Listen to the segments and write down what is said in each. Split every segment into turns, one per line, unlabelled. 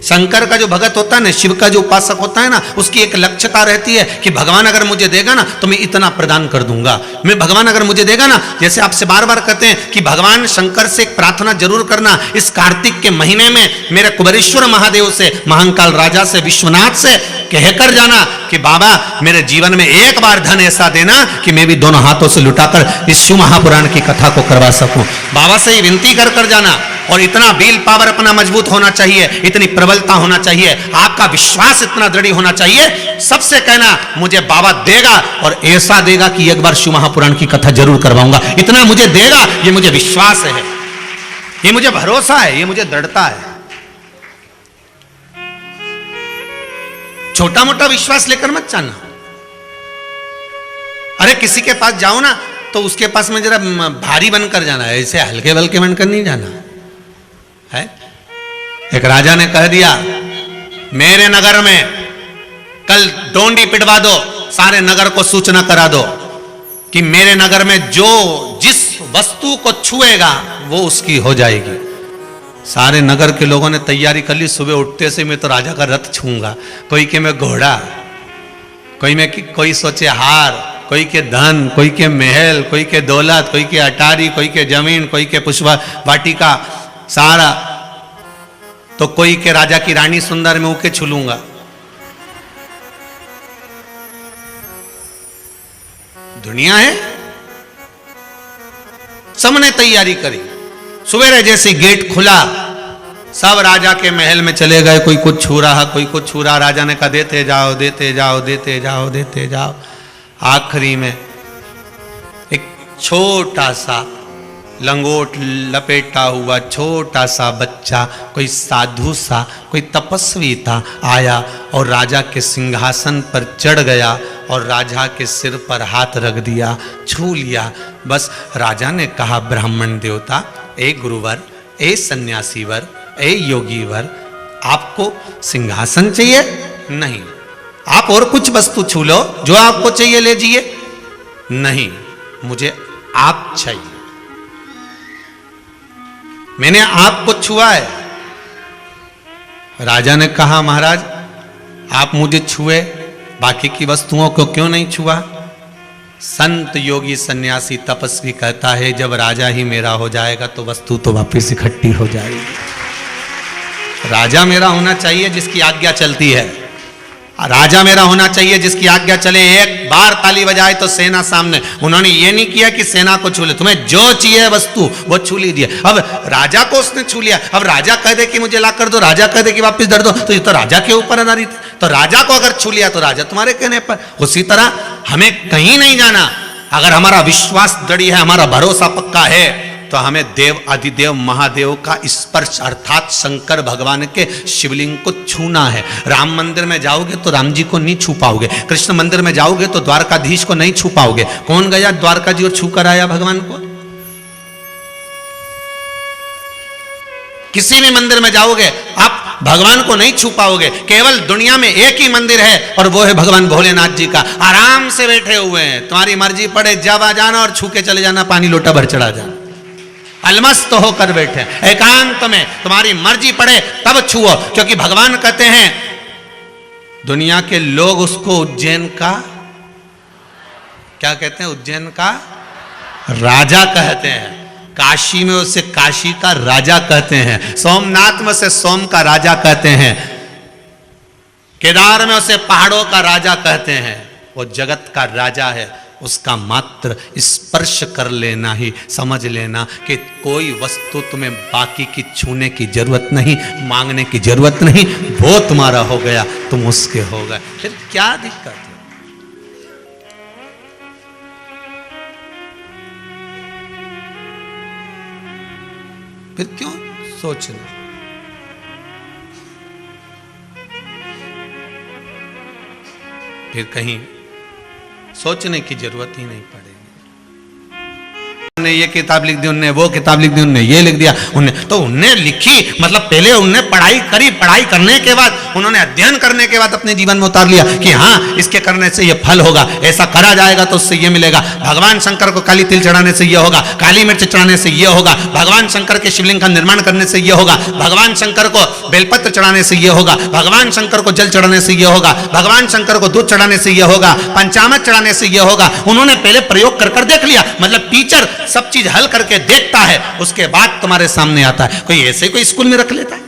शंकर का जो भगत होता है ना, शिव का जो उपासक होता है ना, उसकी एक लक्ष्यता रहती है कि भगवान अगर मुझे देगा ना तो मैं इतना प्रदान कर दूंगा। मैं भगवान अगर मुझे देगा ना, जैसे आपसे बार बार कहते हैं कि भगवान शंकर से एक प्रार्थना जरूर करना, इस कार्तिक के महीने में मेरे कुबेरेश्वर महादेव से, महाकाल राजा से, विश्वनाथ से कहकर जाना कि बाबा मेरे जीवन में एक बार धन ऐसा देना कि मैं भी दोनों हाथों से लुटाकर इस शिव महापुराण की कथा को करवा सकूं। बाबा से ही विनती कर कर जाना। और इतना विल पावर अपना मजबूत होना चाहिए, इतनी प्रबलता होना चाहिए, आपका विश्वास इतना दृढ़ होना चाहिए। सबसे कहना मुझे बाबा देगा और ऐसा देगा कि एक बार शिव महापुराण की कथा जरूर करवाऊंगा। इतना मुझे देगा, ये मुझे विश्वास है, ये मुझे भरोसा है, ये मुझे दृढ़ता है। छोटा मोटा विश्वास लेकर मत जाना। अरे किसी के पास जाओ ना तो उसके पास में जरा भारी बनकर जाना है, ऐसे हल्के वल्के बनकर नहीं जाना है। एक राजा ने कह दिया मेरे नगर में कल डोंडी पिटवा दो, सारे नगर को सूचना करा दो कि मेरे नगर में जो जिस वस्तु को छुएगा वो उसकी हो जाएगी। सारे नगर के लोगों ने तैयारी कर ली। सुबह उठते से मैं तो राजा का रथ छूंगा, कोई के मैं घोड़ा, कोई सोचे हार, कोई के धन, कोई के महल, कोई के दौलत, कोई के अटारी, कोई के जमीन, कोई के पुष्प वाटिका, सारा। तो कोई के राजा की रानी सुंदर में उके छूलूंगा। दुनिया है, सबने तैयारी करी। सवेरे जैसे गेट खुला, सब राजा के महल में चले गए। कोई कुछ छू रहा, कोई कुछ छू रहा। राजा ने कहा देते जाओ, देते जाओ, देते जाओ, देते जाओ। आखिरी में एक छोटा सा लंगोट लपेटा हुआ छोटा सा बच्चा, कोई साधु सा, कोई तपस्वी था, आया और राजा के सिंहासन पर चढ़ गया और राजा के सिर पर हाथ रख दिया, छू लिया। बस राजा ने कहा ब्राह्मण देवता, ए गुरुवर, ए सन्यासीवर, ए योगीवर, आपको सिंहासन चाहिए? नहीं। आप और कुछ वस्तु छू लो, जो आपको चाहिए ले जाइए। नहीं, मुझे आप चाहिए। मैंने आपको छुआ है। राजा ने कहा महाराज आप मुझे छुए, बाकी की वस्तुओं को क्यों नहीं छुआ? संत योगी सन्यासी तपस्वी कहता है जब राजा ही मेरा हो जाएगा तो वस्तु तो वापस इकट्ठी हो जाएगी। राजा मेरा होना चाहिए जिसकी आज्ञा चलती है। राजा मेरा होना चाहिए जिसकी आज्ञा चले। एक बार ताली बजाए तो सेना सामने। उन्होंने ये नहीं किया कि सेना को छू ले, तुम्हें जो चाहिए वस्तु वो छू लीजिए। अब राजा को उसने छू लिया। अब राजा कह दे कि मुझे ला कर दो, राजा कह दे कि वापस धर दो, तो ये तो राजा के ऊपर आधारित है। तो राजा को अगर छू लिया तो राजा तुम्हारे कहने पर। उसी तरह हमें कहीं नहीं जाना। अगर हमारा विश्वास दृढ़ है, हमारा भरोसा पक्का है, तो हमें देव अधिदेव महादेव का स्पर्श अर्थात शंकर भगवान के शिवलिंग को छूना है। राम मंदिर में जाओगे तो राम जी को नहीं छू पाओगे, कृष्ण मंदिर में जाओगे तो द्वारकाधीश को नहीं छू पाओगे। कौन गया द्वारका जी और छू कर आया भगवान को? किसी भी मंदिर में जाओगे आप भगवान को नहीं छू पाओगे। केवल दुनिया में एक ही मंदिर है और वो है भगवान भोलेनाथ जी का। आराम से बैठे हुए हैं, तुम्हारी मर्जी पड़े जब आ जाना और छू के चले जाना, पानी लोटा भर चढ़ा जाना। अलमस्त होकर बैठे एकांत में, तुम्हारी मर्जी पड़े तब छुओ। क्योंकि भगवान कहते हैं दुनिया के लोग उसको उज्जैन का क्या कहते हैं? उज्जैन का राजा कहते हैं। काशी में उसे काशी का राजा कहते हैं। सोमनाथ में उसे सोम का राजा कहते हैं। केदार में उसे पहाड़ों का राजा कहते हैं। वो जगत का राजा है। उसका मात्र स्पर्श कर लेना ही समझ लेना कि कोई वस्तु तुम्हें बाकी की छूने की जरूरत नहीं, मांगने की जरूरत नहीं। वो तुम्हारा हो गया, तुम उसके हो गए। फिर क्या दिक्कत है? फिर क्यों सोचना? फिर कहीं सोचने की जरूरत ही नहीं पड़ेगी। उन्होंने ये किताब लिख दी, उनने वो किताब लिख दी, उनने ये लिख दिया, उनने तो उनने लिखी मतलब पहले उनने पढ़ाई करी, पढ़ाई करने के बाद उन्होंने अध्ययन करने के बाद अपने जीवन में उतार लिया कि हाँ इसके करने से ये फल होगा, ऐसा करा जाएगा तो उससे ये मिलेगा, भगवान शंकर को काली तिल चढ़ाने से ये होगा, काली मिर्च चढ़ाने से ये होगा, भगवान शंकर के शिवलिंग का निर्माण करने से ये होगा, भगवान शंकर को बेलपत्र चढ़ाने से ये होगा, भगवान शंकर को जल चढ़ाने से ये होगा, भगवान शंकर को दूध चढ़ाने से ये होगा, पंचामृत चढ़ाने से ये होगा। उन्होंने पहले प्रयोग कर कर देख लिया। मतलब टीचर सब चीज हल करके देखता है, उसके बाद तुम्हारे सामने आता है। कोई ऐसे कोई स्कूल में रख लेता है?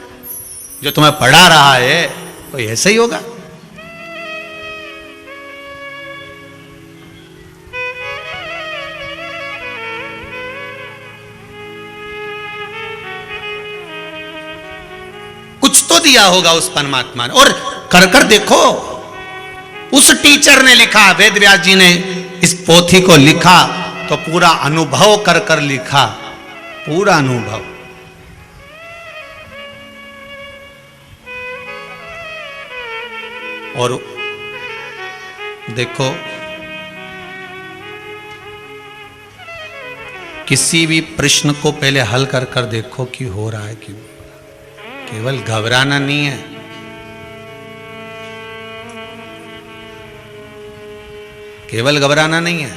जो तुम्हें पढ़ा रहा है कोई ऐसे ही होगा? कुछ तो दिया होगा उस परमात्मा ने, और कर कर देखो। उस टीचर ने लिखा, वेद व्यास जी ने इस पोथी को लिखा तो पूरा अनुभव कर कर लिखा, पूरा अनुभव। और देखो किसी भी प्रश्न को पहले हल कर कर देखो कि हो रहा है कि, केवल घबराना नहीं है। केवल घबराना नहीं है।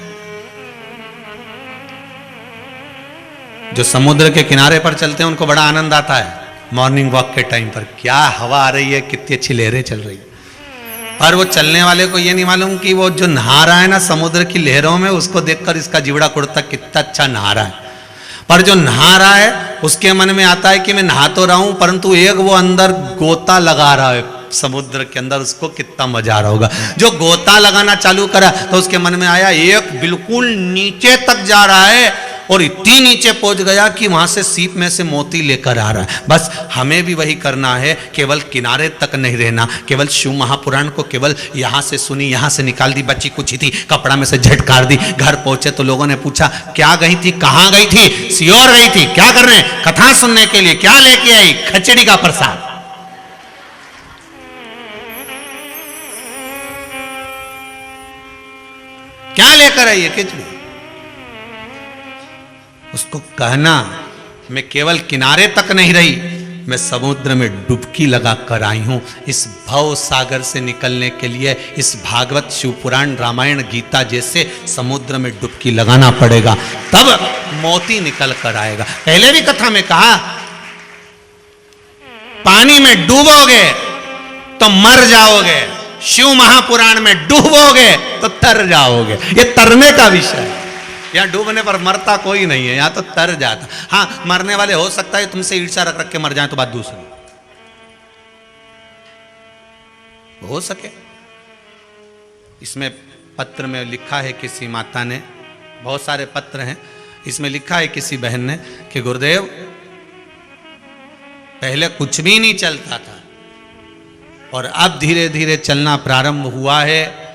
जो समुद्र के किनारे पर चलते हैं उनको बड़ा आनंद आता है मॉर्निंग वॉक के टाइम पर, क्या हवा आ रही है, कितनी अच्छी लहरें चल रही है। पर वो चलने वाले को ये नहीं मालूम कि वो जो नहा रहा है ना समुद्र की लहरों में, उसको देखकर इसका जीवड़ा कुड़ता कितना अच्छा नहा रहा है। पर जो नहा रहा है उसके मन में आता है कि मैं नहा तो रहा हूं, परंतु एक वो अंदर गोता लगा रहा है समुद्र के अंदर, उसको कितना मजा आ रहा होगा। जो गोता लगाना चालू करा तो उसके मन में आया एक बिल्कुल नीचे तक जा रहा है और इतनी नीचे पहुंच गया कि वहां से सीप में से मोती लेकर आ रहा है। बस हमें भी वही करना है, केवल किनारे तक नहीं रहना। केवल शिव महापुराण को केवल यहां से सुनी, यहां से निकाल दी, बच्ची कुछ ही थी, कपड़ा में से झटकार दी। घर पहुंचे तो लोगों ने पूछा क्या गई थी, कहां गई थी? सियोर गई थी। क्या करने? कथा सुनने के लिए। क्या लेके आई? खिचड़ी का प्रसाद। क्या लेकर आई है? खिचड़ी। उसको कहना मैं केवल किनारे तक नहीं रही, मैं समुद्र में डुबकी लगा कर आई हूं। इस भव सागर से निकलने के लिए इस भागवत, शिवपुराण, रामायण, गीता जैसे समुद्र में डुबकी लगाना पड़ेगा, तब मोती निकल कर आएगा। पहले भी कथा में कहा पानी में डूबोगे तो मर जाओगे, शिव महापुराण में डूबोगे तो तर जाओगे। ये तरने का विषय है। यहाँ डूबने पर मरता कोई नहीं है, यहाँ तो तर जाता। हाँ, मरने वाले हो सकता है तुमसे ईर्ष्या रख रख के मर जाए तो बात दूसरी हो सके। इसमें पत्र में लिखा है किसी माता ने, बहुत सारे पत्र हैं, इसमें लिखा है किसी बहन ने कि गुरुदेव पहले कुछ भी नहीं चलता था और अब धीरे धीरे चलना प्रारंभ हुआ है,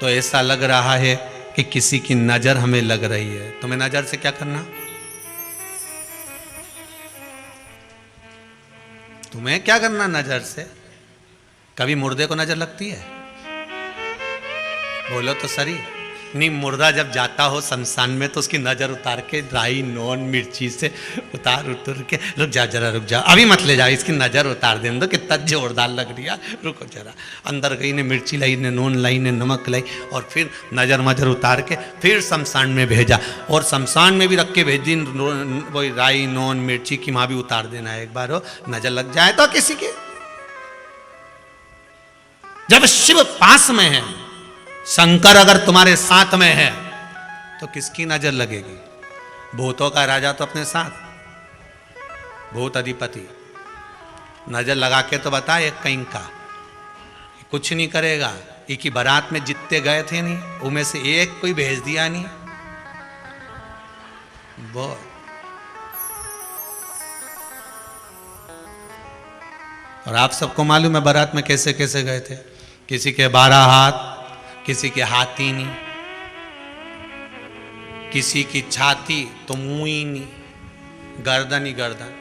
तो ऐसा लग रहा है कि किसी की नजर हमें लग रही है। तुम्हें नजर से क्या करना? तुम्हें क्या करना नजर से? कभी मुर्दे को नजर लगती है? बोलो तो सही। नहीं, मुर्दा जब जाता हो शमशान में तो उसकी नजर उतार के राई, नॉन, मिर्ची से उतार के, रुक जा जरा, रुक जा, अभी मत ले जा, इसकी नजर उतार देने दो, कितना जोरदार लग रही है, रुको जरा। अंदर गई ने मिर्ची लाई, ने नॉन लाई, ने नमक लाई, और फिर नजर मजर उतार के फिर शमशान में भेजा, और शमशान में भी रख के भेज दी वही राई, नॉन, मिर्ची की, वहां भी उतार देना है एक बार, हो नजर लग जाए तो किसी की। जब शिव पास में है, शंकर अगर तुम्हारे साथ में है तो किसकी नजर लगेगी? भूतों का राजा तो अपने साथ, भूत अधिपति। नजर लगा के तो बता, एक कहीं का कुछ नहीं करेगा। एक ही बारात में जितने गए थे नहीं, उनमें से एक कोई भेज दिया नहीं। वो और आप सबको मालूम है बारात में कैसे कैसे गए थे। किसी के 12 हाथ, किसी के हाथ ही नहीं, किसी की छाती तो मुंह ही नहीं, गर्दन ही गर्दन,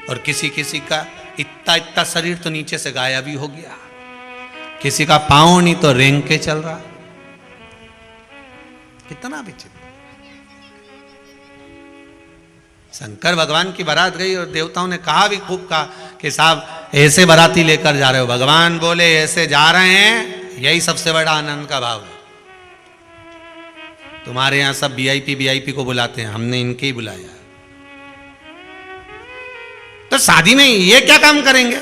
और किसी किसी का इतना इतना शरीर तो नीचे से गायब ही हो गया, किसी का पांव नहीं तो रेंग के चल रहा। कितना विचित्र। शंकर भगवान की बारात गई और देवताओं ने कहा भी, खूब कहा कि साहब ऐसे बाराती लेकर जा रहे हो। भगवान बोले ऐसे जा रहे हैं, यही सबसे बड़ा आनंद का भाव है। तुम्हारे यहां सब वीआईपी को बुलाते हैं, हमने इनके ही बुलाया। तो शादी में ये क्या काम करेंगे?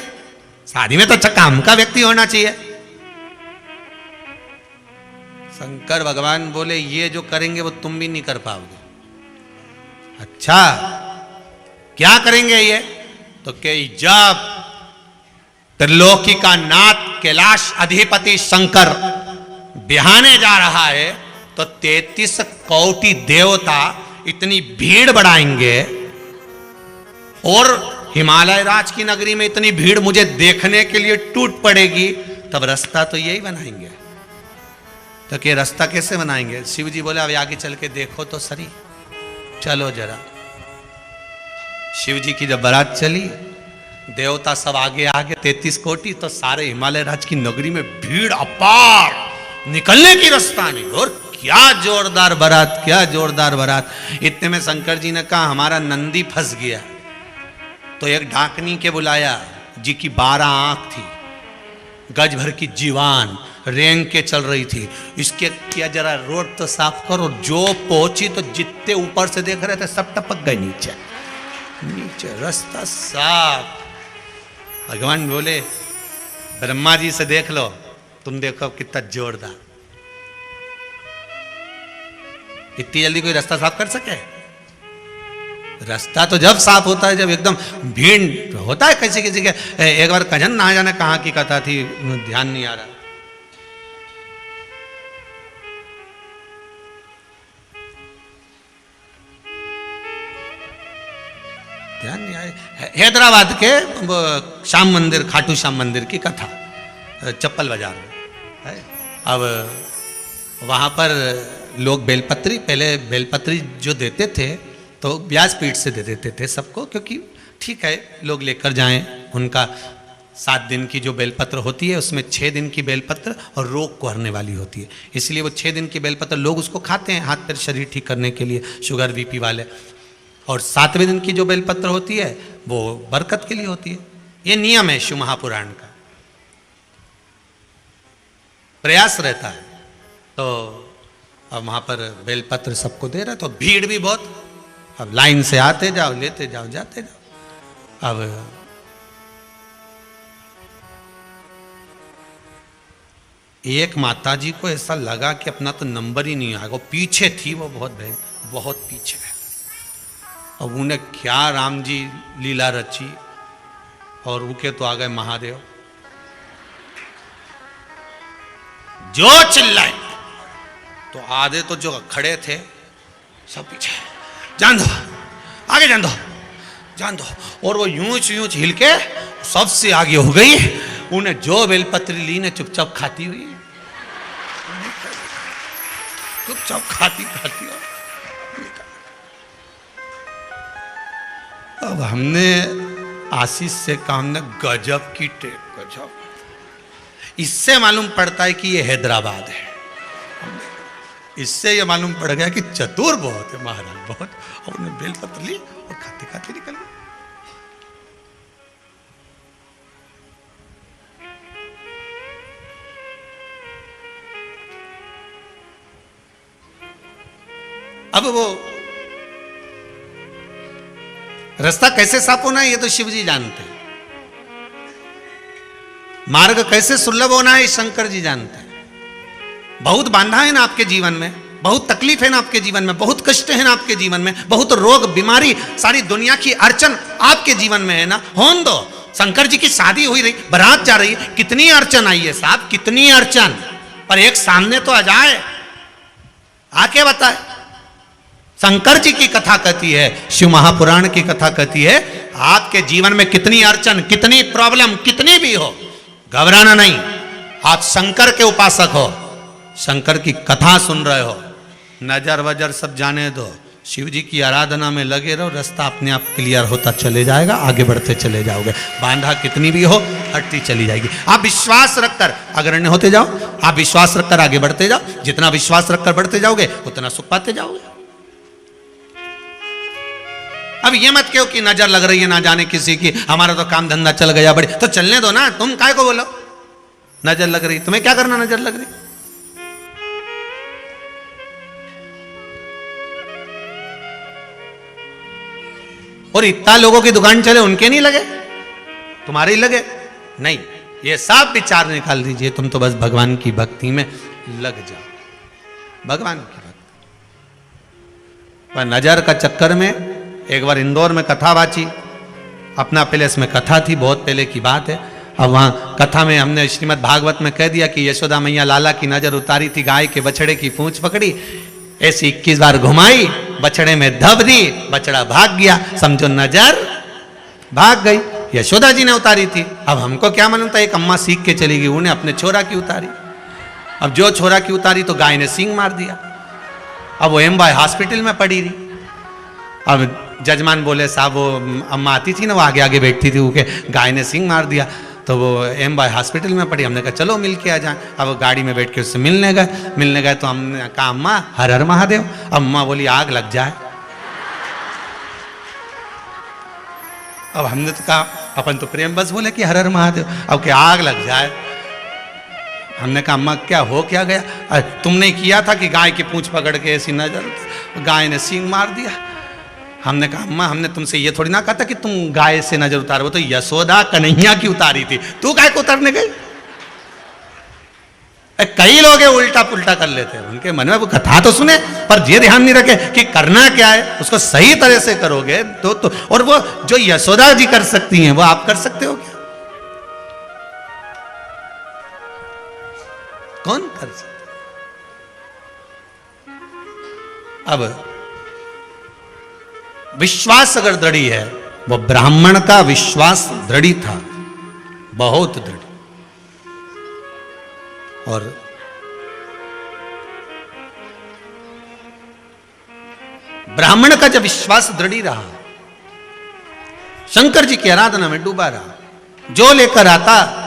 शादी में तो अच्छा काम का व्यक्ति होना चाहिए। शंकर भगवान बोले ये जो करेंगे वो तुम भी नहीं कर पाओगे। अच्छा क्या करेंगे ये? तो कि जब त्रिलोकी का नाथ कैलाश अधिपति शंकर बिहाने जा रहा है तो 33 कोटि देवता इतनी भीड़ बढ़ाएंगे और हिमालय राज की नगरी में इतनी भीड़ मुझे देखने के लिए टूट पड़ेगी, तब रास्ता तो यही बनाएंगे। तो कि रास्ता कैसे बनाएंगे? शिव जी बोले अब आगे चल के देखो तो सही, चलो जरा। शिव जी की जब बारात चली, देवता सब आगे आगे 33 कोटि, तो सारे हिमालय राज की नगरी में भीड़ अपार, निकलने की रास्ता नहीं। और क्या जोरदार बारात, क्या जोरदार बारात। इतने में शंकर जी ने कहा हमारा नंदी फंस गया। तो एक ढाकनी के बुलाया जी की 12 आंख थी, गज भर की जीवान, रेंग के चल रही थी। इसके किया जरा रोड तो साफ करो। जो पहुंची तो जितने ऊपर से देख रहे थे सब टपक गए नीचे, नीचे रास्ता साफ। भगवान बोले ब्रह्मा जी से देख लो, तुम देखो कितना जोरदार। इतनी जल्दी कोई रास्ता साफ कर सके? रास्ता तो जब साफ होता है जब एकदम भीड़ होता है। किसी किसी के एक बार कजन ना जाने कहाँ की कथा थी, ध्यान नहीं आ रहा। ध्यान नहीं आया। हैदराबाद के श्याम मंदिर, खाटू श्याम मंदिर की कथा, चप्पल बाजार में है। अब वहाँ पर लोग बेलपत्री, पहले बेलपत्री जो देते थे तो व्यासपीठ से दे देते थे सबको, क्योंकि ठीक है लोग लेकर जाएं। उनका 7 दिन की जो बेलपत्र होती है उसमें 6 दिन की बेलपत्र और रोग को हरने वाली होती है, इसलिए वो 6 दिन की बेलपत्र लोग उसको खाते हैं हाथ पैर शरीर ठीक करने के लिए, शुगर बीपी वाले। और 7वें दिन की जो बेलपत्र होती है वो बरकत के लिए होती है। ये नियम है शिव महापुराण का, प्रयास रहता है। तो अब वहाँ पर बेलपत्र सबको दे रहे, तो भीड़ भी बहुत। अब लाइन से आते जाओ, लेते जाओ, जाते जाओ। अब एक माताजी को ऐसा लगा कि अपना तो नंबर ही नहीं आएगा, पीछे थी वो, बहुत पीछे है। अब उन्हें क्या राम जी लीला रची, और उनके तो आ गए महादेव, जो चिल्लाए। तो आधे तो जो खड़े थे सब पीछे, जान दो आगे, जान दो, जान दो। और वो यूं हिल के सबसे आगे हो गई। उन्हें जो बेलपत्री ली ने चुपचाप खाती हुई, चुपचाप खाती खाती। अब हमने आशीष से कहा, हमने गजब की टेप, गजब। इससे मालूम पड़ता है कि ये हैदराबाद है। इससे ये मालूम पड़ गया कि चतुर बहुत है महाराज, बहुत। और उन्हें बेलपत्र ली और खाते खाते निकल गए। अब वो रास्ता कैसे साफ होना है ये तो शिव जी जानते हैं, मार्ग कैसे सुलभ होना है शंकर जी जानते हैं। बहुत बांधा है ना आपके जीवन में, बहुत तकलीफ है ना आपके जीवन में, बहुत कष्ट है ना आपके जीवन में, बहुत रोग बीमारी, सारी दुनिया की अड़चन आपके जीवन में है ना। होन दो, शंकर जी की शादी हुई रही, बारात जा रही है, कितनी अड़चन आई है साहब, कितनी अड़चन। पर एक सामने तो आ जाए, आके बताए। शंकर जी की कथा कहती है, शिव महापुराण की कथा कहती है, आपके जीवन में कितनी अड़चन, कितनी प्रॉब्लम, कितनी भी हो, घबराना नहीं। आप शंकर के उपासक हो, शंकर की कथा सुन रहे हो, नजर वजर सब जाने दो, शिव जी की आराधना में लगे रहो, रास्ता अपने आप क्लियर होता चले जाएगा, आगे बढ़ते चले जाओगे। बांधा कितनी भी हो हटती चली जाएगी। आप विश्वास रखकर अग्रण्य होते जाओ, आप विश्वास रखकर आगे बढ़ते जाओ। जितना विश्वास रखकर बढ़ते जाओगे उतना सुख पाते जाओगे। अब ये मत कहो कि नजर लग रही है ना जाने किसी की, हमारा तो काम धंधा चल गया बड़े, तो चलने दो ना, तुम काय को बोलो नजर लग रही, तुम्हें क्या करना नजर लग रही। और इतना लोगों की दुकान चले उनके नहीं लगे, तुम्हारे ही लगे नहीं। ये सब विचार निकाल दीजिए, तुम तो बस भगवान की भक्ति में लग जाओ, भगवान की भक्ति। पर नजर का चक्कर में एक बार इंदौर में कथा बाची, अपना पैलेस में कथा थी, बहुत पहले की बात है। अब वहाँ कथा में हमने श्रीमद् भागवत में कह दिया कि यशोदा मैया लाला की नजर उतारी थी, गाय के बछड़े की पूंछ पकड़ी, ऐसी 21 बार घुमाई, बछड़े में धब दी, बछड़ा भाग गया, समझो नजर भाग गई। यशोदा जी ने उतारी थी। अब हमको क्या मालूम था, एक अम्मा सीख के चली गई, उन्हें अपने छोरा की उतारी। अब जो छोरा की उतारी तो गाय ने सींग मार दिया। अब वो एम बाय हॉस्पिटल में पड़ी रही। अब जजमान बोले साहब, वो अम्मा आती थी ना, वो आगे आगे बैठती थी, उनके गाय ने सींग मार दिया, तो वो एम बाय हॉस्पिटल में पड़ी। हमने कहा चलो मिल के आ जाए। अब वो गाड़ी में बैठ के उससे मिलने गए तो हमने कहा अम्मा हर हर महादेव। अम्मा बोली आग लग जाए। अब हमने तो कहा अपन तो प्रेम बस बोले कि हर हर महादेव, अब क्या आग लग जाए। हमने कहा अम्मा क्या हो क्या गया, तुमने किया था कि गाय की पूंछ पकड़ के ऐसी नजर, गाय ने सींग मार दिया। हमने कहा अम्मा हमने तुमसे ये थोड़ी ना कहा था कि तुम गाय से नजर उतारो, वो तो यशोदा कन्हैया की उतारी थी, तू गाय को उतारने गई। कई लोग उल्टा पुल्टा कर लेते हैं, उनके मन में वो कथा तो सुने पर ये ध्यान नहीं रखे कि करना क्या है, उसको सही तरह से करोगे तो और वो जो यशोदा जी कर सकती हैं वो आप कर सकते हो क्या? कौन कर सकता? अब विश्वास अगर दृढ़ी है, वो ब्राह्मण का विश्वास दृढ़ी था, बहुत दृढ़। और ब्राह्मण का जब विश्वास दृढ़ी रहा, शंकर जी की आराधना में डूबा रहा, जो लेकर आता,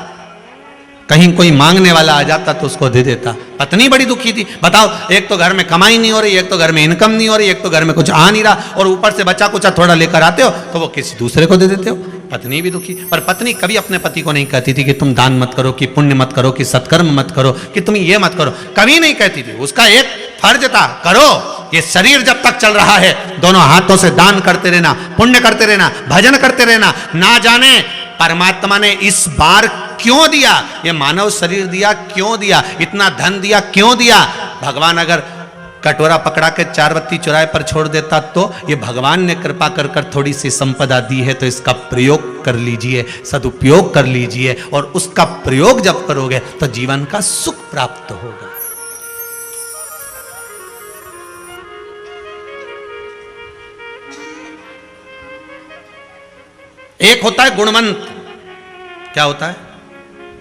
कहीं कोई मांगने वाला आ जाता तो उसको दे देता। पत्नी बड़ी दुखी थी, बताओ, एक तो घर में कमाई नहीं हो रही, एक तो घर में इनकम नहीं हो रही, एक तो घर में कुछ आ नहीं रहा, और ऊपर से बचा कुचा थोड़ा लेकर आते हो तो वो किसी दूसरे को दे देते हो। पत्नी भी दुखी। पर पत्नी कभी अपने पति को नहीं कहती थी कि तुम दान मत करो, कि पुण्य मत करो, कि सत्कर्म मत करो, कि तुम ये मत करो, कभी नहीं कहती थी। उसका एक फर्ज था, करो, ये शरीर जब तक चल रहा है दोनों हाथों से दान करते रहना, पुण्य करते रहना, भजन करते रहना। ना जाने परमात्मा ने इस बार क्यों दिया, ये मानव शरीर दिया क्यों दिया, इतना धन दिया क्यों दिया। भगवान अगर कटोरा पकड़ा के 4 बत्ती चौराहे पर छोड़ देता तो ये भगवान ने कृपा कर कर थोड़ी सी संपदा दी है, तो इसका प्रयोग कर लीजिए, सदुपयोग कर लीजिए, और उसका प्रयोग जब करोगे तो जीवन का सुख प्राप्त होगा। एक होता है गुणवंत, क्या होता है?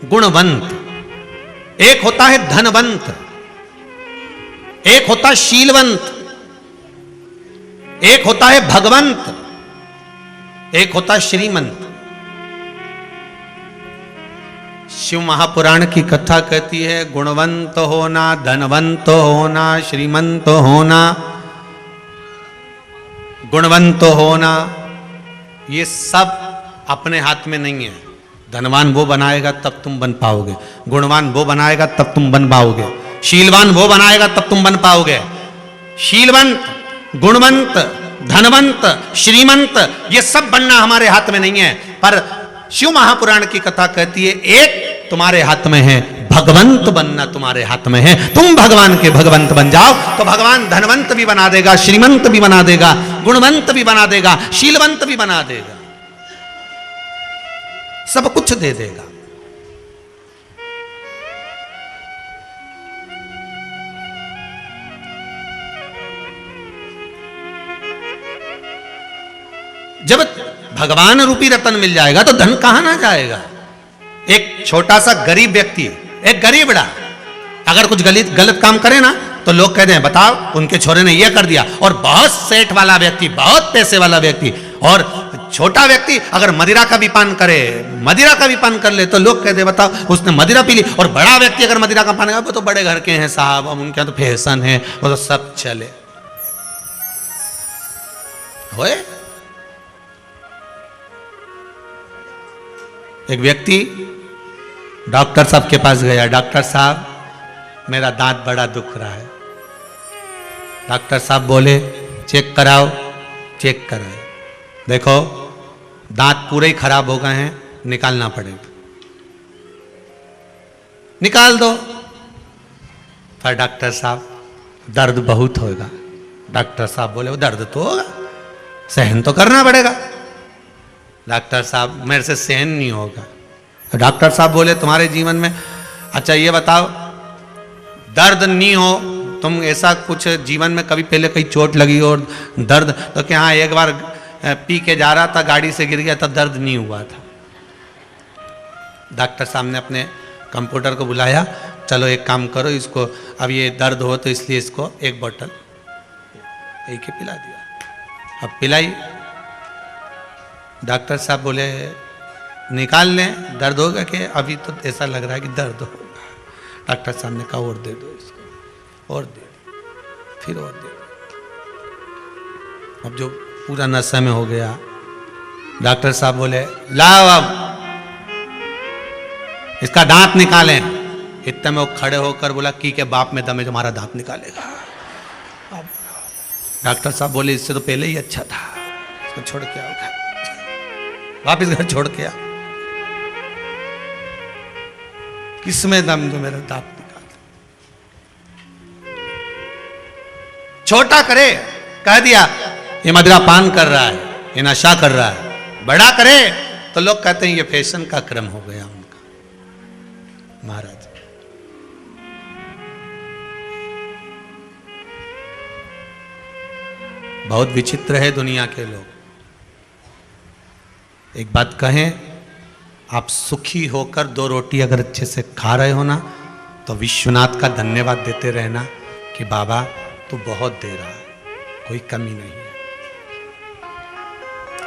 गुणवंत। एक होता है धनवंत, एक होता है शीलवंत, एक होता है भगवंत, एक होता है श्रीमंत। शिव महापुराण की कथा कहती है गुणवंत होना, धनवंत होना, श्रीमंत होना, गुणवंत होना, ये सब अपने हाथ में नहीं है। धनवान वो बनाएगा तब तुम बन पाओगे, गुणवान वो बनाएगा तब तुम बन पाओगे, शीलवान वो बनाएगा तब तुम बन पाओगे। शीलवंत, गुणवंत, धनवंत, श्रीमंत, ये सब बनना हमारे हाथ में नहीं है। पर शिव महापुराण की कथा कहती है एक तुम्हारे हाथ में है, भगवंत बनना तुम्हारे हाथ में है। तुम भगवान के भगवंत बन जाओ तो भगवान धनवंत भी बना देगा, श्रीमंत भी बना देगा, गुणवंत भी बना देगा, शीलवंत भी बना देगा, सब कुछ दे देगा। जब भगवान रूपी रतन मिल जाएगा तो धन कहां ना जाएगा। एक छोटा सा गरीब व्यक्ति, एक गरीबड़ा अगर कुछ गलत काम करे ना तो लोग कहते हैं बताओ उनके छोरे ने यह कर दिया। और बहुत सेठ वाला व्यक्ति, बहुत पैसे वाला व्यक्ति और छोटा व्यक्ति अगर मदिरा का भी पान करे, मदिरा का भी पान कर ले तो लोग कहते हैं बताओ उसने मदिरा पी ली। और बड़ा व्यक्ति अगर मदिरा का पान करे, वो तो बड़े घर के हैं साहब, अब उनके यहाँ तो फैशन है, वो तो सब चले होए। एक व्यक्ति डॉक्टर साहब के पास गया, डॉक्टर साहब मेरा दांत बड़ा दुख रहा है। डॉक्टर साहब बोले चेक कराओ। चेक कराए, देखो दांत पूरे ही खराब हो गए हैं, निकालना पड़ेगा। निकाल दो। पर डॉक्टर साहब दर्द बहुत होगा। डॉक्टर साहब बोले वो दर्द तो होगा, सहन तो करना पड़ेगा। डॉक्टर साहब मेरे से सहन नहीं होगा। तो डॉक्टर साहब बोले तुम्हारे जीवन में, अच्छा ये बताओ दर्द नहीं हो, तुम ऐसा कुछ जीवन में कभी पहले कहीं चोट लगी और दर्द, तो क्या हाँ एक बार पी के जा रहा था गाड़ी से गिर गया तब दर्द नहीं हुआ था। डॉक्टर साहब ने अपने कंप्यूटर को बुलाया, चलो एक काम करो इसको, अब ये दर्द हो तो इसलिए इसको एक बोतल एक ही पिला दिया। अब पिलाई। डॉक्टर साहब बोले निकाल लें, दर्द होगा कि अभी तो ऐसा लग रहा है कि दर्द होगा। डॉक्टर साहब ने कहा और दे दो इसको, और दे दो, फिर और दे दो। अब जो पूरा नशे में हो गया, डॉक्टर साहब बोले लाओ अब इसका दांत निकालें। इतने में वो खड़े होकर बोला की के बाप में दम है तुम्हारा दांत निकालेगा। डॉक्टर साहब बोले इससे तो पहले ही अच्छा था, इसको छोड़ के आओ घर, वापिस घर छोड़ के आओ। किसमें दम जो मेरा दांत निकाल, छोटा करे, कह दिया ये मदिरा पान कर रहा है, ये नशा कर रहा है। बड़ा करे तो लोग कहते हैं ये फैशन का क्रम हो गया उनका। महाराज बहुत विचित्र है दुनिया के लोग। एक बात कहें, आप सुखी होकर दो रोटी अगर अच्छे से खा रहे हो ना, तो विश्वनाथ का धन्यवाद देते रहना कि बाबा तू बहुत दे रहा है, कोई कमी नहीं है,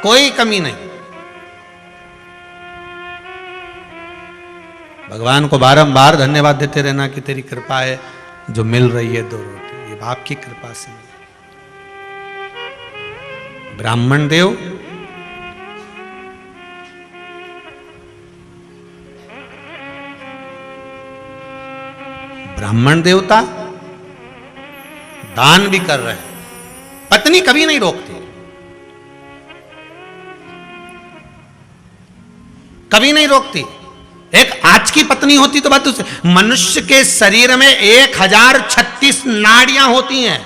कोई कमी नहीं। भगवान को बारंबार धन्यवाद देते रहना कि तेरी कृपा है जो मिल रही है दो रोटी, ये बाप की कृपा से मिली। ब्राह्मण देव ब्राह्मण देवता दान भी कर रहे हैं, पत्नी कभी नहीं रोकती, कभी नहीं रोकती। एक आज की पत्नी होती तो बात दूसरी। मनुष्य के शरीर में 1036 नाड़ियां होती हैं।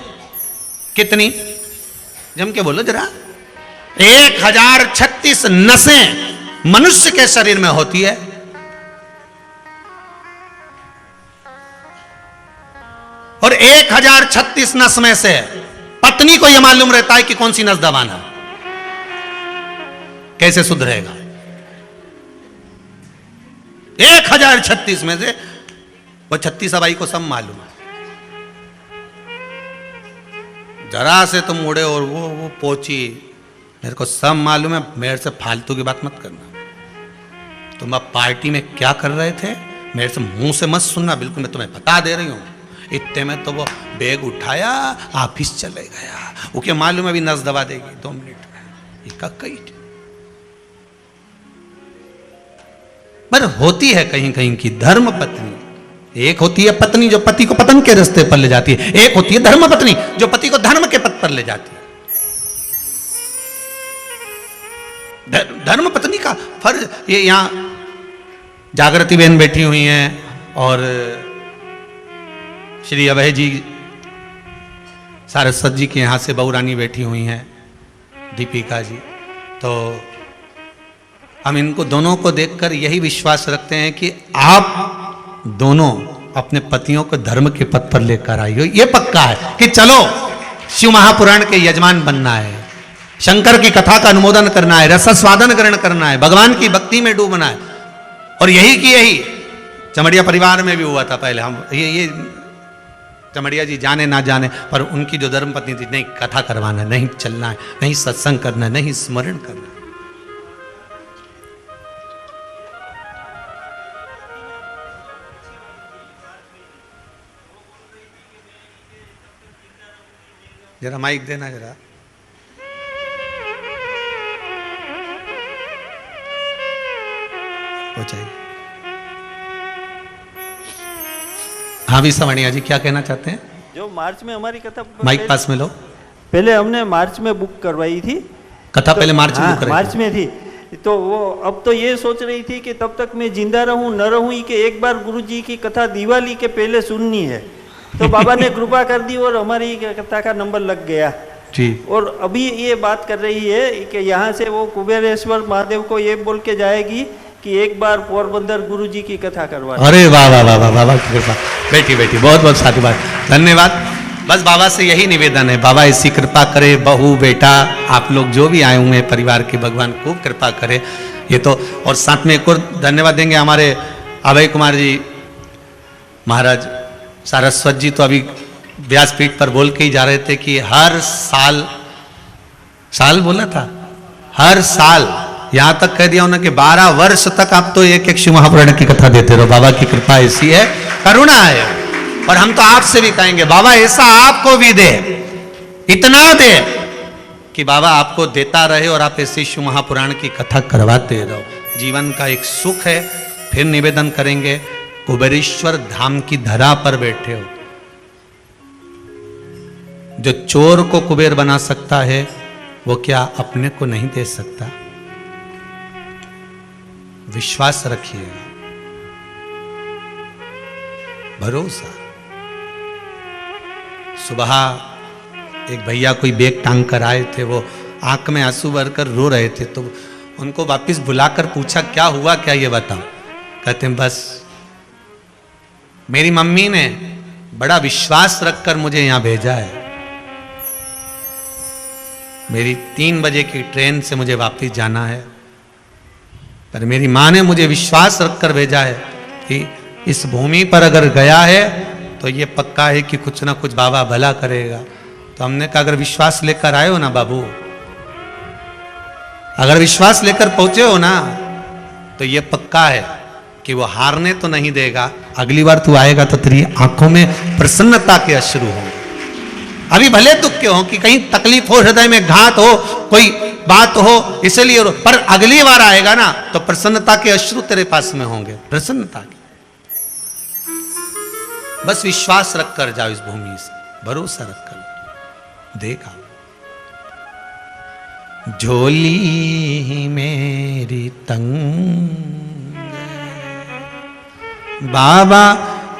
कितनी? जम के बोलो जरा। 1036 नसें मनुष्य के शरीर में होती है। और 1036 नस में से पत्नी को यह मालूम रहता है कि कौन सी नस दबाना, कैसे सुधरेगा। 1036 में से वो 36 अबाई को सब मालूम है। जरा से तुम उड़े और वो पहुंची, मेरे को सब मालूम है, मेरे से फालतू की बात मत करना। तुम अब पार्टी में क्या कर रहे थे मेरे से मुंह से मत सुनना, बिल्कुल मैं तुम्हें बता दे रही हूं। इतने में तो वो बैग उठाया ऑफिस चले गया। वो क्या मालूम है अभी नस दबा देगी 2 मिनट में। ये कई पर होती है कहीं कहीं की धर्म पत्नी। एक होती है पत्नी जो पति को पतन के रास्ते पर ले जाती है, एक होती है धर्म पत्नी जो पति को धर्म के पथ पर ले जाती है। धर्म पत्नी का फर्ज, ये यहां जागृति बहन बैठी हुई हैं और श्री अभय जी सारस्वत जी के यहाँ से बहू रानी बैठी हुई हैं, दीपिका जी। तो हम इनको दोनों को देखकर यही विश्वास रखते हैं कि आप दोनों अपने पतियों को धर्म के पथ पर लेकर आई हो। ये पक्का है कि चलो शिव महापुराण के यजमान बनना है, शंकर की कथा का अनुमोदन करना है, रसास्वादन ग्रहण करना है, भगवान की भक्ति में डूबना है। और यही की यही चमड़िया परिवार में भी हुआ था पहले। हम ये चमड़िया जी जाने ना जाने, पर उनकी जो धर्मपत्नी थी, नहीं कथा करवाना है, नहीं चलना है, नहीं सत्संग करना है, नहीं स्मरण करना है। जरा माइक देना जरा। हो जाइए। हाँ भी सवाणिया जी क्या कहना चाहते हैं?
जो मार्च में हमारी कथा,
माइक पास में लो।
पहले हमने मार्च में बुक करवाई थी
कथा, पहले मार्च में बुक कराई
मार्च में थी। तो वो अब तो ये सोच रही थी कि तब तक मैं जिंदा रहूं न रहूं कि एक बार गुरुजी की कथा दिवाली के पहले सुननी है। तो बाबा ने कृपा कर दी और हमारी कथा का नंबर लग गया
जी।
और अभी ये बात कर रही है कि यहाँ से वो कुबेरेश्वर महादेव को ये बोल के जाएगी कि एक बार पोरबंदर गुरुजी की कथा करवा।
अरे वाह वाह वाह वाह, बाबा की कृपा। बेटी बेटी बहुत बहुत साधुवाद, धन्यवाद। बस बाबा से यही निवेदन है, बाबा ऐसी कृपा करे, बहू बेटा आप लोग जो भी आए हुए हैं परिवार के, भगवान खूब कृपा करे। ये तो, और साथ में एक और धन्यवाद देंगे हमारे अभय कुमार जी महाराज सारस्वत जी। तो अभी व्यासपीठ पर बोल के ही जा रहे थे कि हर साल बोला था, हर साल यहां तक कह दिया उन्होंने कि 12 वर्ष तक आप तो एक एक शिव महापुराण की कथा देते रहो। बाबा की कृपा ऐसी है, करुणा है। और हम तो आपसे भी कहेंगे बाबा ऐसा आपको भी दे, इतना दे कि बाबा आपको देता रहे और आप ऐसे शिव महापुराण की कथा करवाते रहो। जीवन का एक सुख है। फिर निवेदन करेंगे, कुबेरेश्वर धाम की धरा पर बैठे हो, जो चोर को कुबेर बना सकता है वो क्या अपने को नहीं दे सकता? विश्वास रखिए, भरोसा। सुबह एक भैया कोई बैग टांग कर आए थे, वो आंख में आंसू भरकर रो रहे थे। तो उनको वापस बुलाकर पूछा क्या हुआ, क्या ये बताओ। कहते हैं बस मेरी मम्मी ने बड़ा विश्वास रखकर मुझे यहां भेजा है। मेरी 3 बजे की ट्रेन से मुझे वापस जाना है, पर मेरी मां ने मुझे विश्वास रखकर भेजा है कि इस भूमि पर अगर गया है तो ये पक्का है कि कुछ ना कुछ बाबा भला करेगा। तो हमने कहा अगर विश्वास लेकर आए हो ना बाबू, अगर विश्वास लेकर पहुंचे हो ना, तो ये पक्का है कि वो हारने तो नहीं देगा। अगली बार तू आएगा तो तेरी आंखों में प्रसन्नता के अश्रु होंगे। अभी भले दुख के हो कि कहीं तकलीफ हो, हृदय में घात हो, कोई बात हो, इसलिए, पर अगली बार आएगा ना तो प्रसन्नता के अश्रु तेरे पास में होंगे, प्रसन्नता के। बस विश्वास रखकर जाओ इस भूमि से, भरोसा रखकर देखा। झोली मेरी तंग बाबा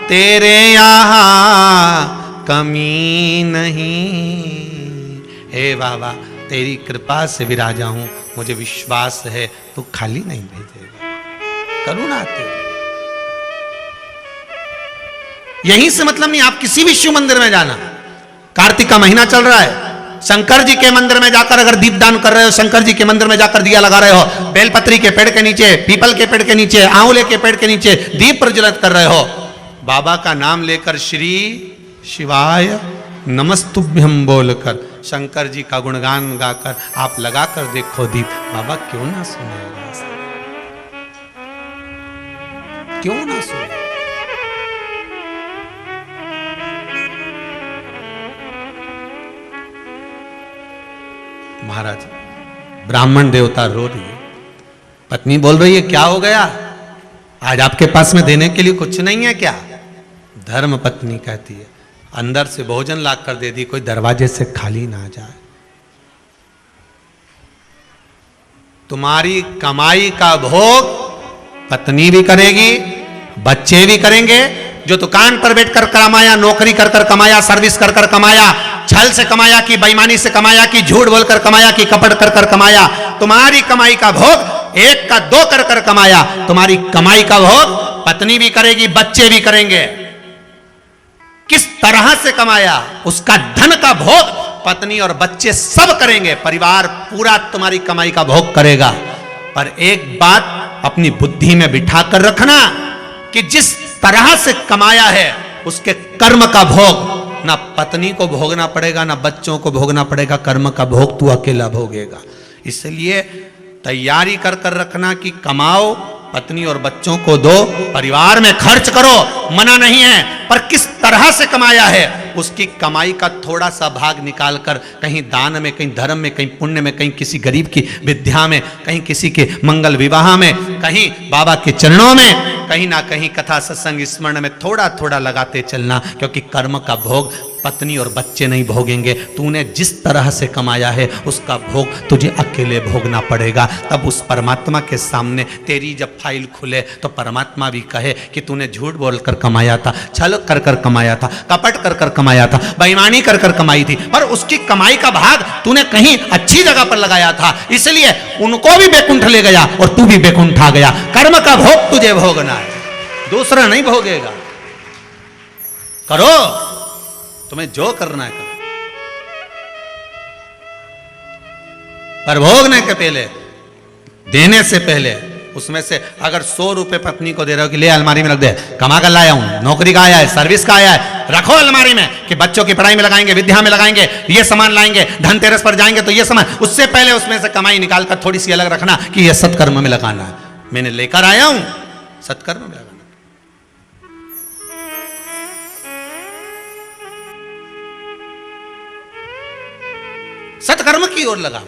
तेरे यहाँ कमी नहीं। हे बाबा तेरी कृपा से विराजा हूं, मुझे विश्वास है तू खाली नहीं भेजेगा, करुणा तेरी। यहीं से मतलब नहीं, आप किसी भी शिव मंदिर में जाना, कार्तिक का महीना चल रहा है, शंकर जी के मंदिर में जाकर अगर दीपदान कर रहे हो, शंकर जी के मंदिर में जाकर दिया लगा रहे हो, बेलपत्री के पेड़ के नीचे, पीपल के पेड़ के नीचे, आंवले के पेड़ के नीचे दीप प्रज्वलित कर रहे हो, बाबा का नाम लेकर श्री शिवाय नमस्तुभ्यम बोलकर, शंकर जी का गुणगान गाकर आप लगाकर देखो दीप, बाबा क्यों ना सुनेगा, क्यों ना सुने। महाराज ब्राह्मण देवता रो रही है, पत्नी बोल रही है क्या हो गया, आज आपके पास में देने के लिए कुछ नहीं है क्या? धर्म पत्नी कहती है अंदर से भोजन ला कर दे दी, कोई दरवाजे से खाली ना जाए। तुम्हारी कमाई का भोग पत्नी भी करेगी, बच्चे भी करेंगे। जो दुकान पर बैठकर कमाया, नौकरी कर कर कमाया, सर्विस कर कर कमाया, छल से कमाया कि बेईमानी से कमाया कि झूठ बोलकर कमाया कि कपट कर कर कमाया, तुम्हारी कमाई का भोग 1 का 2 कर कर कमाया, तुम्हारी कमाई का भोग पत्नी भी करेगी, बच्चे भी करेंगे। किस तरह से कमाया उसका धन का भोग पत्नी और बच्चे सब करेंगे, परिवार पूरा तुम्हारी कमाई का भोग करेगा। पर एक बात अपनी बुद्धि में बिठा कर रखना कि जिस तरह से कमाया है उसके कर्म का भोग ना पत्नी को भोगना पड़ेगा ना बच्चों को भोगना पड़ेगा, कर्म का भोग तू अकेला भोगेगा। इसलिए तैयारी कर कर रखना कि कमाओ पत्नी और बच्चों को दो, परिवार में खर्च करो, मना नहीं है, पर किस तरह से कमाया है उसकी कमाई का थोड़ा सा भाग निकाल कर कहीं दान में, कहीं धर्म में, कहीं पुण्य में, कहीं किसी गरीब की विद्या में, कहीं किसी के मंगल विवाह में, कहीं बाबा के चरणों में, कहीं ना कहीं कथा सत्संग स्मरण में थोड़ा थोड़ा लगाते चलना, क्योंकि कर्म का भोग पत्नी और बच्चे नहीं भोगेंगे। तूने जिस तरह से कमाया है उसका भोग तुझे अकेले भोगना पड़ेगा। तब उस परमात्मा के सामने तेरी जब फाइल खुले तो परमात्मा भी कहे कि तूने झूठ बोलकर कमाया था, छल कर कर कमाया था, कपट कर कर कमाया था, बेईमानी कर कर कमाई थी, पर उसकी कमाई का भाग तूने कहीं अच्छी जगह पर लगाया था, इसलिए उनको भी बैकुंठ ले गया और तू भी बैकुंठ आ गया। कर्म का भोग तुझे भोगना है, दूसरा नहीं भोगेगा। करो, तुम्हें जो करना है करो, पर भोगने के पहले, देने से पहले उसमें से अगर 100 रुपए पत्नी को दे रहे हो कि ले अलमारी में रख दे, कमा कर लाया हूं, नौकरी का आया है, सर्विस का आया है, रखो अलमारी में कि बच्चों की पढ़ाई में लगाएंगे, विद्या में लगाएंगे, ये सामान लाएंगे, धनतेरस पर जाएंगे तो ये सामान, उससे पहले उसमें से कमाई निकाल कर थोड़ी सी अलग रखना कि ये सत्कर्म में लगाना है, मैंने लेकर आया हूं, सत्कर्म में लगाना। सत्कर्म की ओर लगा।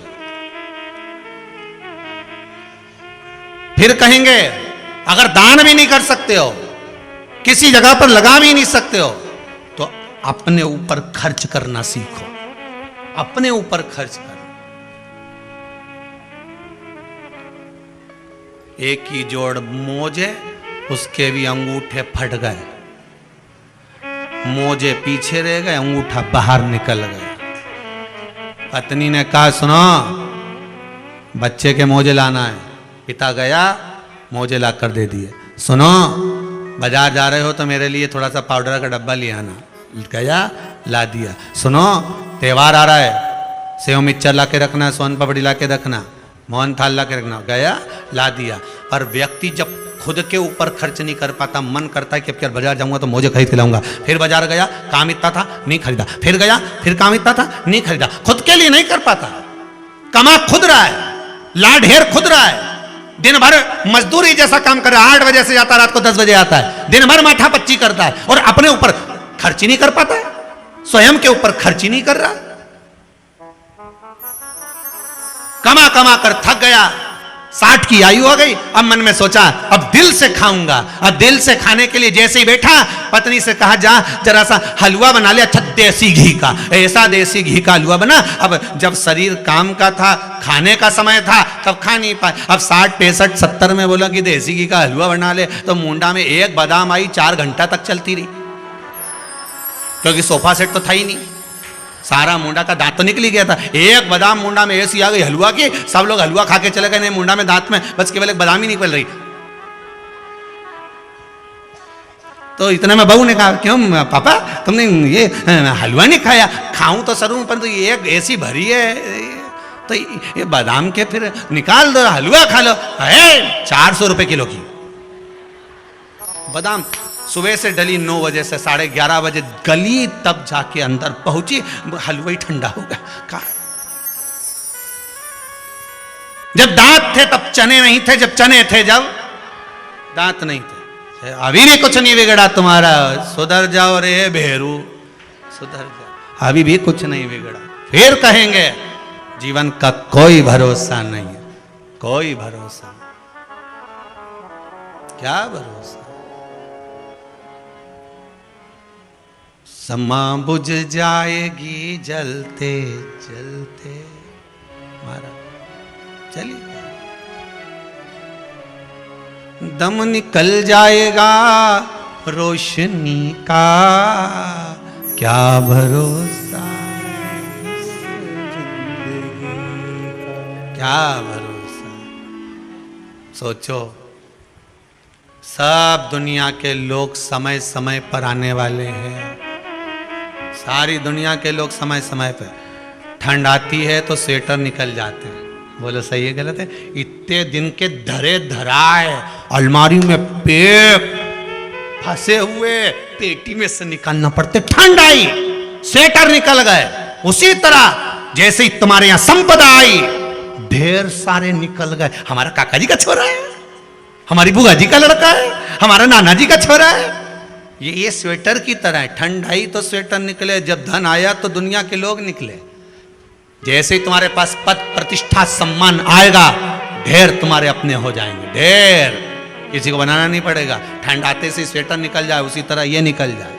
फिर कहेंगे अगर दान भी नहीं कर सकते हो, किसी जगह पर लगा भी नहीं सकते हो, तो अपने ऊपर खर्च करना सीखो, अपने ऊपर खर्च कर। एक ही जोड़ मोजे, उसके भी अंगूठे फट गए, मोजे पीछे रह गए, अंगूठा बाहर निकल गया। पत्नी ने कहा सुनो, बच्चे के मोजे लाना है, पिता गया मोजे ला कर दे दिए। सुनो, बाजार जा रहे हो तो मेरे लिए थोड़ा सा पाउडर का डब्बा ले आना, गया ला दिया। सुनो, त्योहार आ रहा है, सेव मिक्सचर ला के रखना, सोन पापड़ी ला के रखना, मोहन थाल ला के रखना, गया ला दिया। पर व्यक्ति जब खुद के ऊपर खर्च नहीं कर पाता, मन करता है कि अब बाजार जाऊंगा तो मोजे खरीद के लाऊंगा, फिर बाजार गया, काम इतना था नहीं खरीदा, फिर गया, फिर काम इतना था नहीं खरीदा, खुद के लिए नहीं कर पाता। कमा खुद रहा है, ला ढेर खुद रहा है, दिन भर मजदूरी जैसा काम कर रहा है, 8 बजे से जाता, रात को 10 बजे आता है, दिन भर माथा पच्ची करता है और अपने ऊपर खर्च ही नहीं कर पाता है, स्वयं के ऊपर खर्च ही नहीं कर रहा। कमा कमा कर थक गया, 60 की आयु हो गई, अब मन में सोचा अब दिल से खाऊंगा। अब दिल से खाने के लिए जैसे ही बैठा, पत्नी से कहा जा जरा सा हलवा बना ले, अच्छा देसी घी का, ऐसा देसी घी का हलवा बना। अब जब शरीर काम का था, खाने का समय था, तब खा नहीं पाए। अब 60, 65, 70 में बोला कि देसी घी का हलवा बना ले, तो मुंडा में एक बादाम आई, 4 घंटा तक चलती रही, क्योंकि सोफा सेट तो था ही नहीं, सारा मुंडा का दांत तो निकल ही गया था। एक बादाम मुंडा में ऐसी आ गई हलवा की, सब लोग हलवा खा के चले गए, नहीं मुंडा में दांत में बस केवल एक बादाम ही निकल रही। तो इतने में बहू ने कहा क्यों पापा तुमने ये हलवा नहीं खाया? खाऊं तो सरूं, परंतु ये एक ऐसी भरी है, तो ये बादाम के फिर निकाल दो, हलवा खा लो। 400 रुपए किलो की बादाम, सुबह से डली 9 बजे से 11:30 बजे गली, तब जाके अंदर पहुंची, हलवा ही ठंडा हो गया। जब दांत थे तब चने नहीं थे, जब चने थे जब दांत नहीं थे। अभी भी कुछ नहीं बिगड़ा तुम्हारा, सुधर जाओ रे भेरू, सुधर जाओ, अभी भी कुछ नहीं बिगड़ा। फिर कहेंगे जीवन का कोई भरोसा नहीं है, कोई भरोसा, क्या भरोसा। समा बुझ जाएगी जलते जलते, मारा चलिए, दम निकल जाएगा रोशनी का, क्या भरोसा, क्या भरोसा। सोचो, सब दुनिया के लोग समय समय पर आने वाले हैं, सारी दुनिया के लोग समय समय पर। ठंड आती है तो स्वेटर निकल जाते हैं, बोलो सही है गलत है? इतने दिन के धरे धराए अलमारी में पैक फंसे हुए पेटी में से निकालना पड़ते, ठंड आई स्वेटर निकल गए। उसी तरह जैसे ही तुम्हारे यहां संपदा आई, ढेर सारे निकल गए। हमारा काका जी का छोरा है, हमारी बुआ जी का लड़का है, हमारा नाना जी का छोरा है। ये स्वेटर की तरह है, ठंड आई तो स्वेटर निकले, जब धन आया तो दुनिया के लोग निकले। जैसे ही तुम्हारे पास पद प्रतिष्ठा सम्मान आएगा, ढेर तुम्हारे अपने हो जाएंगे, ढेर, किसी को बनाना नहीं पड़ेगा। ठंड आते से स्वेटर निकल जाए, उसी तरह ये निकल जाए।